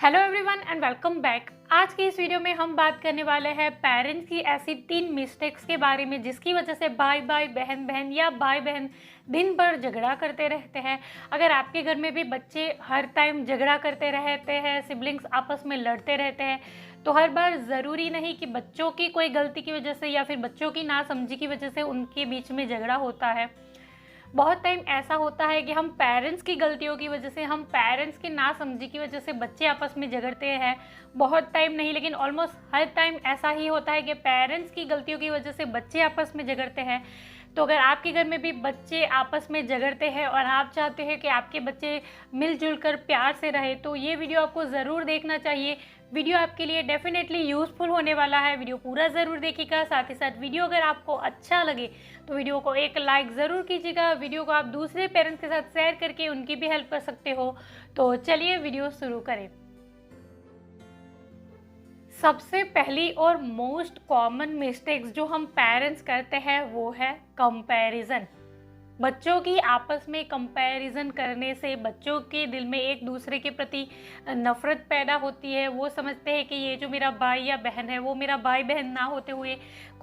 Hello everyone and welcome back. आज की इस वीडियो में हम बात करने वाले हैं पेरेंट्स की ऐसी 3 मिस्टेक्स के बारे में जिसकी वजह से भाई भाई बहन बहन या भाई बहन दिन भर झगड़ा करते रहते हैं। अगर आपके घर में भी बच्चे हर टाइम झगड़ा करते रहते हैं, सिबलिंग्स आपस में लड़ते रहते हैं, तो हर बार ज़रूरी नहीं कि बच्चों की कोई गलती की वजह से या फिर बच्चों की नासमझी की वजह से उनके बीच में झगड़ा होता है। बहुत टाइम ऐसा होता है कि हम पेरेंट्स की गलतियों की वजह से, हम पेरेंट्स की नासमझी की वजह से बच्चे आपस में झगड़ते हैं। बहुत टाइम नहीं लेकिन ऑलमोस्ट हर टाइम ऐसा ही होता है कि पेरेंट्स की गलतियों की वजह से बच्चे आपस में झगड़ते हैं। तो अगर आपके घर में भी बच्चे आपस में झगड़ते हैं और आप चाहते हैं कि आपके बच्चे मिलजुल कर प्यार से रहे, तो ये वीडियो आपको ज़रूर देखना चाहिए। वीडियो आपके लिए डेफिनेटली यूज़फुल होने वाला है। वीडियो पूरा ज़रूर देखिएगा। साथ ही साथ वीडियो अगर आपको अच्छा लगे तो वीडियो को एक लाइक ज़रूर कीजिएगा। वीडियो को आप दूसरे पेरेंट्स के साथ शेयर करके उनकी भी हेल्प कर सकते हो। तो चलिए वीडियो शुरू करें। सबसे पहली और मोस्ट कॉमन मिस्टेक्स जो हम पेरेंट्स करते हैं वो है कंपैरिजन। बच्चों की आपस में कंपैरिजन करने से बच्चों के दिल में एक दूसरे के प्रति नफ़रत पैदा होती है। वो समझते हैं कि ये जो मेरा भाई या बहन है वो मेरा भाई बहन ना होते हुए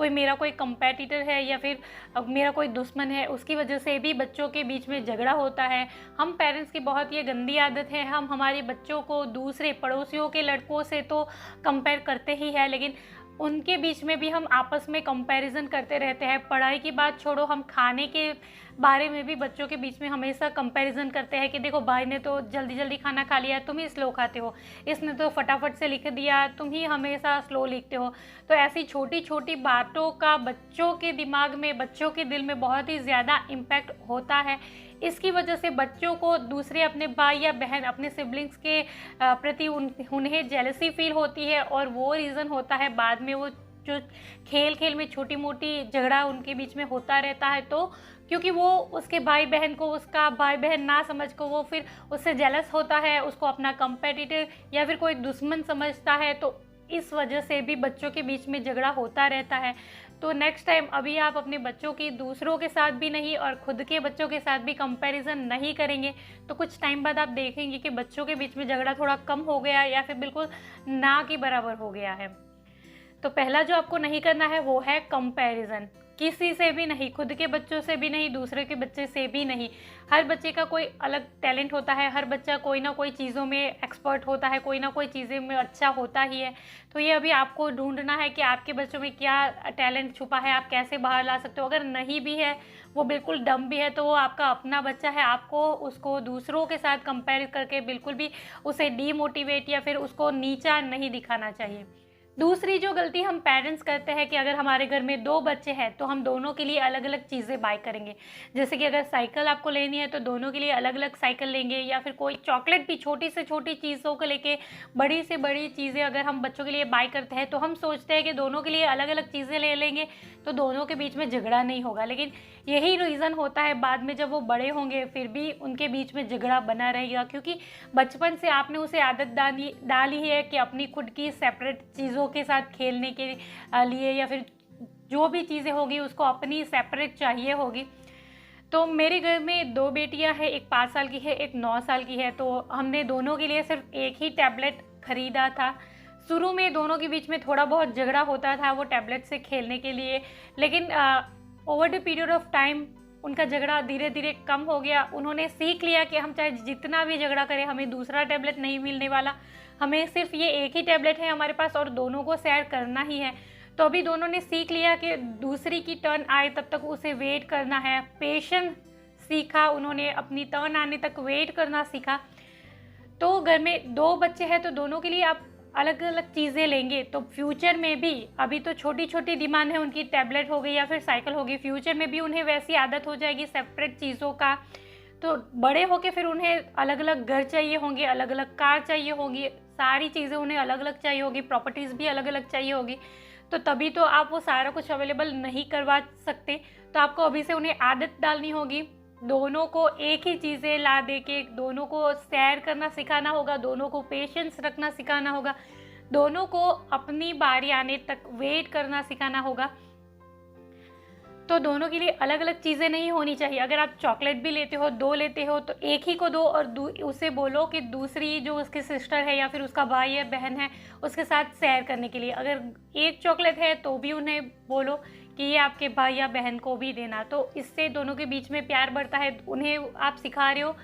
मेरा कोई कंपेटिटर है या फिर मेरा कोई दुश्मन है। उसकी वजह से भी बच्चों के बीच में झगड़ा होता है। हम पेरेंट्स की बहुत ये गंदी आदत है, हम हमारे बच्चों को दूसरे पड़ोसियों के लड़कों से तो कंपेयर करते ही है, लेकिन उनके बीच में भी हम आपस में कंपैरिजन करते रहते हैं। पढ़ाई की बात छोड़ो, हम खाने के बारे में भी बच्चों के बीच में हमेशा कंपैरिजन करते हैं कि देखो भाई ने तो जल्दी जल्दी खाना खा लिया, तुम ही स्लो खाते हो, इसने तो फटाफट से लिख दिया, तुम ही हमेशा स्लो लिखते हो। तो ऐसी छोटी छोटी बातों का बच्चों के दिमाग में, बच्चों के दिल में बहुत ही ज़्यादा इम्पैक्ट होता है। इसकी वजह से बच्चों को दूसरे अपने भाई या बहन, अपने सिबलिंग्स के प्रति उन्हें जेलसी फील होती है और वो रीज़न होता है बाद में वो जो खेल खेल में छोटी मोटी झगड़ा उनके बीच में होता रहता है। तो क्योंकि वो उसके भाई बहन को, उसका भाई बहन ना समझ को वो फिर उससे जेलस होता है, उसको अपना कंपेटिटर या फिर कोई दुश्मन समझता है, तो इस वजह से भी बच्चों के बीच में झगड़ा होता रहता है। तो नेक्स्ट टाइम अभी आप अपने बच्चों की दूसरों के साथ भी नहीं और खुद के बच्चों के साथ भी कंपैरिजन नहीं करेंगे तो कुछ टाइम बाद आप देखेंगे कि बच्चों के बीच में झगड़ा थोड़ा कम हो गया या फिर बिल्कुल ना के बराबर हो गया है। तो पहला जो आपको नहीं करना है वो है कंपैरिजन। किसी से भी नहीं, खुद के बच्चों से भी नहीं, दूसरे के बच्चे से भी नहीं। हर बच्चे का कोई अलग टैलेंट होता है, हर बच्चा कोई ना कोई चीज़ों में एक्सपर्ट होता है, कोई ना कोई चीज़ें में अच्छा होता ही है। तो ये अभी आपको ढूंढना है कि आपके बच्चों में क्या टैलेंट छुपा है, आप कैसे बाहर ला सकते हो। अगर नहीं भी है, वो बिल्कुल डम भी है, तो वो आपका अपना बच्चा है। आपको उसको दूसरों के साथ कंपेयर करके बिल्कुल भी उसे डीमोटिवेट या फिर उसको नीचा नहीं दिखाना चाहिए। दूसरी जो गलती हम पेरेंट्स करते हैं कि अगर हमारे घर में 2 बच्चे हैं तो हम दोनों के लिए अलग अलग चीज़ें बाय करेंगे। जैसे कि अगर साइकिल आपको लेनी है तो दोनों के लिए अलग अलग साइकिल लेंगे, या फिर कोई चॉकलेट भी, छोटी से छोटी चीज़ों को लेके बड़ी से बड़ी चीज़ें अगर हम बच्चों के लिए बाय करते हैं तो हम सोचते हैं कि दोनों के लिए अलग अलग चीज़ें ले लेंगे तो दोनों के बीच में झगड़ा नहीं होगा। लेकिन यही रीज़न होता है बाद में जब वो बड़े होंगे फिर भी उनके बीच में झगड़ा बना रहेगा, क्योंकि बचपन से आपने उसे आदत डाली है कि अपनी खुद की सेपरेट चीज़ों के साथ खेलने के लिए या फिर जो भी चीज़ें होगी उसको अपनी सेपरेट चाहिए होगी। तो मेरे घर में 2 बेटियां हैं, एक 5 साल की है, एक 9 साल की है। तो हमने दोनों के लिए सिर्फ एक ही टैबलेट खरीदा था। शुरू में दोनों के बीच में थोड़ा बहुत झगड़ा होता था वो टैबलेट से खेलने के लिए, लेकिन over the period of time उनका झगड़ा धीरे धीरे कम हो गया। उन्होंने सीख लिया कि हम चाहे जितना भी झगड़ा करें हमें दूसरा टैबलेट नहीं मिलने वाला, हमें सिर्फ ये एक ही टैबलेट है हमारे पास और दोनों को शेयर करना ही है। तो अभी दोनों ने सीख लिया कि दूसरी की टर्न आए तब तक उसे वेट करना है। पेशेंस सीखा उन्होंने, अपनी टर्न आने तक वेट करना सीखा। तो घर में 2 बच्चे हैं तो दोनों के लिए आप अलग अलग चीज़ें लेंगे तो फ्यूचर में भी, अभी तो छोटी छोटी डिमांड है उनकी, टैबलेट हो गई या फिर साइकिल होगी, फ्यूचर में भी उन्हें वैसी आदत हो जाएगी सेपरेट चीज़ों का। तो बड़े होके फिर उन्हें अलग अलग घर चाहिए होंगे, अलग अलग कार चाहिए होगी, सारी चीज़ें उन्हें अलग अलग चाहिए होगी, प्रॉपर्टीज़ भी अलग अलग चाहिए होगी। तो तभी तो आप वो सारा कुछ अवेलेबल नहीं करवा सकते। तो आपको अभी से उन्हें आदत डालनी होगी, दोनों को एक ही चीज़ें ला दे के दोनों को शेयर करना सिखाना होगा, दोनों को पेशेंस रखना सिखाना होगा, दोनों को अपनी बारी आने तक वेट करना सिखाना होगा। तो दोनों के लिए अलग अलग चीज़ें नहीं होनी चाहिए। अगर आप चॉकलेट भी लेते हो, 2 लेते हो, तो एक ही को दो और उसे बोलो कि दूसरी जो उसकी सिस्टर है या फिर उसका भाई या बहन है उसके साथ शेयर करने के लिए। अगर एक चॉकलेट है तो भी उन्हें बोलो कि ये आपके भाई या बहन को भी देना। तो इससे दोनों के बीच में प्यार बढ़ता है। उन्हें आप सिखा रहे हो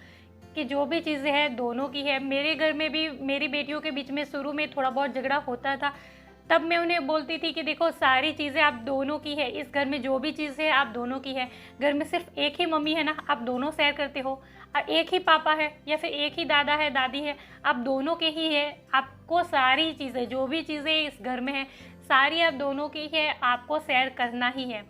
कि जो भी चीज़ें हैं दोनों की है। मेरे घर में भी मेरी बेटियों के बीच में शुरू में थोड़ा बहुत झगड़ा होता था, तब मैं उन्हें बोलती थी कि देखो सारी चीज़ें आप दोनों की है, इस घर में जो भी चीज़ है आप दोनों की है। घर में सिर्फ एक ही मम्मी है ना, आप दोनों शेयर करते हो। एक ही पापा है या फिर एक ही दादा है, दादी है, आप दोनों के ही है। आपको सारी चीज़ें, जो भी चीज़ें इस घर में है, सारी आप दोनों की है, आपको शेयर करना ही है।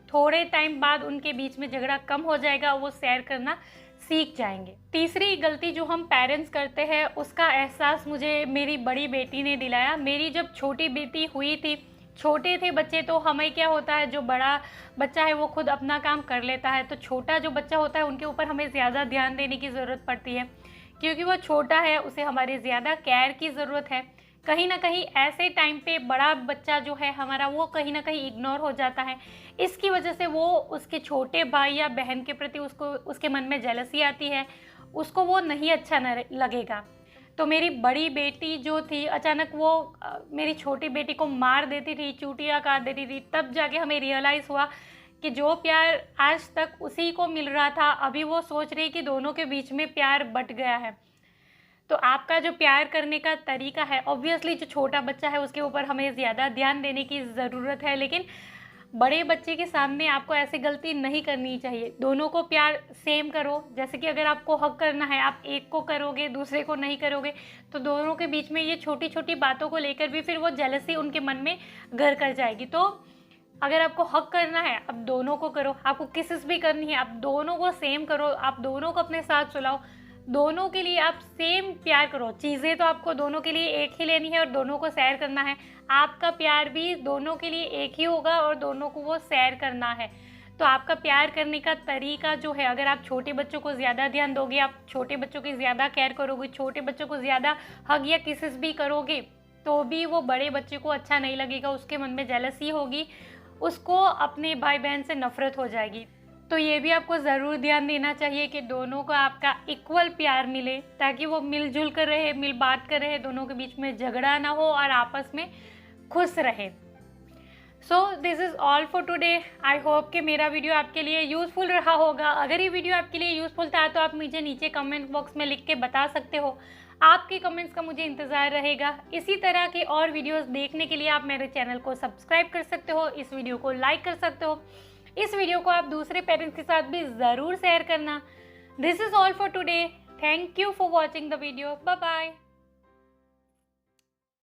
थोड़े टाइम बाद उनके बीच में झगड़ा कम हो जाएगा, वो शेयर करना सीख जाएंगे। तीसरी गलती जो हम पेरेंट्स करते हैं उसका एहसास मुझे मेरी बड़ी बेटी ने दिलाया। मेरी जब छोटी बेटी हुई थी, छोटे थे बच्चे, तो हमें क्या होता है, जो बड़ा बच्चा है वो खुद अपना काम कर लेता है, तो छोटा जो बच्चा होता है उनके ऊपर हमें ज़्यादा ध्यान देने की ज़रूरत पड़ती है, क्योंकि वो छोटा है, उसे हमारी ज़्यादा केयर की ज़रूरत है। कहीं ना कहीं ऐसे टाइम पे बड़ा बच्चा जो है हमारा, वो कहीं ना कहीं इग्नोर हो जाता है। इसकी वजह से वो उसके छोटे भाई या बहन के प्रति उसके मन में जेलसी आती है, उसको वो नहीं अच्छा न लगेगा। तो मेरी बड़ी बेटी जो थी, अचानक वो मेरी छोटी बेटी को मार देती थी, चूटियाँ काट देती थी। तब जाके हमें रियलाइज़ हुआ कि जो प्यार आज तक उसी को मिल रहा था, अभी वो सोच रही कि दोनों के बीच में प्यार बँट गया है। तो आपका जो प्यार करने का तरीका है, ऑब्वियसली जो छोटा बच्चा है उसके ऊपर हमें ज़्यादा ध्यान देने की ज़रूरत है, लेकिन बड़े बच्चे के सामने आपको ऐसी गलती नहीं करनी चाहिए। दोनों को प्यार सेम करो। जैसे कि अगर आपको हक करना है, आप एक को करोगे, दूसरे को नहीं करोगे, तो दोनों के बीच में ये छोटी छोटी बातों को लेकर भी फिर वो जेलसी उनके मन में घर कर जाएगी। तो अगर आपको हक करना है, आप दोनों को करो। आपको किसेस भी करनी है, आप दोनों को सेम करो। आप दोनों को अपने साथ सुलाओ, दोनों के लिए आप सेम प्यार करो। चीज़ें तो आपको दोनों के लिए एक ही लेनी है और दोनों को शेयर करना है। आपका प्यार भी दोनों के लिए एक ही होगा और दोनों को वो शेयर करना है। तो आपका प्यार करने का तरीका जो है, अगर आप छोटे बच्चों को ज़्यादा ध्यान दोगे, आप छोटे बच्चों की ज़्यादा केयर करोगे, छोटे बच्चों को ज़्यादा हग या किसेस भी करोगे, तो भी वो बड़े बच्चे को अच्छा नहीं लगेगा। उसके मन में जेलसी होगी, उसको अपने भाई बहन से नफरत हो जाएगी। तो ये भी आपको ज़रूर ध्यान देना चाहिए कि दोनों को आपका इक्वल प्यार मिले, ताकि वो मिलजुल कर रहे, मिल बात कर रहे, दोनों के बीच में झगड़ा ना हो और आपस में खुश रहे। So this is all for today. I hope कि मेरा वीडियो आपके लिए यूज़फुल रहा होगा। अगर ये वीडियो आपके लिए यूज़फुल था तो आप मुझे नीचे कमेंट बॉक्स में लिख के बता सकते हो। आपके कमेंट्स का मुझे इंतज़ार रहेगा। इसी तरह के और वीडियोस देखने के लिए आप मेरे चैनल को सब्सक्राइब कर सकते हो, इस वीडियो को लाइक कर सकते हो। इस वीडियो को आप दूसरे पेरेंट्स के साथ भी ज़रूर शेयर करना। This is all for today. Thank you for watching the video. Bye bye.